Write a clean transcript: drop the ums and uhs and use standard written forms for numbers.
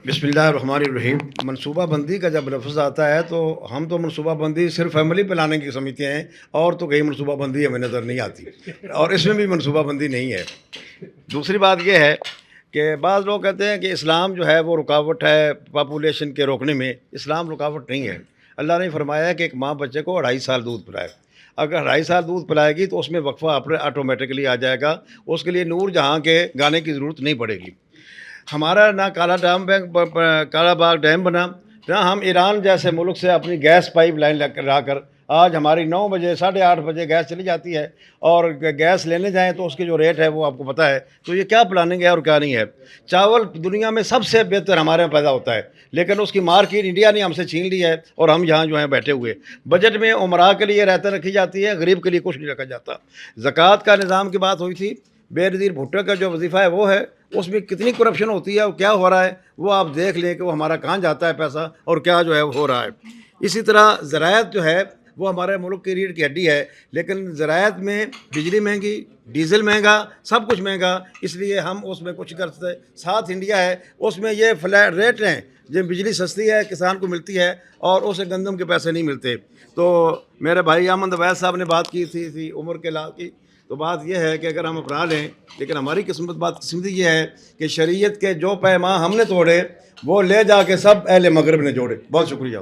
बिस्मिल्लाहिर्रहमानिर्रहीम। मनसूबा बंदी का जब लफ्ज़ आता है तो हम तो मनसूबा बंदी सिर्फ फैमिली प्लानिंग की समझते हैं, और तो कहीं मनसूबा बंदी हमें नज़र नहीं आती, और इसमें भी मनसूबा बंदी नहीं है। दूसरी बात यह है कि बाज़ लोग कहते हैं कि इस्लाम जो है वो रुकावट है पॉपुलेशन के रोकने में। इस्लाम रुकावट नहीं है। अल्लाह ने फरमाया है कि एक माँ बच्चे को 2.5 साल दूध पिलाए। अगर 2.5 साल दूध पिलाएगी तो उसमें वक्फा ऑटोमेटिकली आ जाएगा। उसके लिए नूर जहाँ के गाने की ज़रूरत नहीं पड़ेगी। हमारा ना काला बाग डैम बना, ना हम ईरान जैसे मुल्क से अपनी गैस पाइप लाइन ला कर आज हमारी 9 बजे 8:30 बजे गैस चली जाती है, और गैस लेने जाएं तो उसकी जो रेट है वो आपको पता है। तो ये क्या प्लानिंग है और क्या नहीं है। चावल दुनिया में सबसे बेहतर हमारे यहाँ पैदा होता है, लेकिन उसकी मार्केट इंडिया ने हमसे छीन ली है, और हम यहाँ जो हैं बैठे हुए। बजट में उमरा के लिए रहते रखी जाती है, गरीब के लिए कुछ नहीं रखा जाता। ज़कात का निज़ाम की बात हुई थी। बेनज़ीर भुट्टो का जो वजीफ़ा है वो है, उसमें कितनी करप्शन होती है और क्या हो रहा है वो आप देख लें कि वो हमारा कहाँ जाता है पैसा और क्या जो है वो हो रहा है। इसी तरह ज़राअत जो है वो हमारे मुल्क की रीढ़ की हड्डी है, लेकिन ज़राअत में बिजली महंगी, डीज़ल महंगा, सब कुछ महंगा, इसलिए हम उसमें कुछ कर सकते। साथ इंडिया है, उसमें ये फ्लैट रेट हैं, जब बिजली सस्ती है किसान को मिलती है और उसे गंदम के पैसे नहीं मिलते। तो मेरे भाई अहमद अवैध साहब ने बात की थी उम्र के लाभ की। तो बात यह है कि अगर हम अपना लें, लेकिन हमारी किस्मत ये है कि शरीयत के जो पैमा हमने तोड़े वो ले जाके सब अहले मगरब ने जोड़े। बहुत शुक्रिया।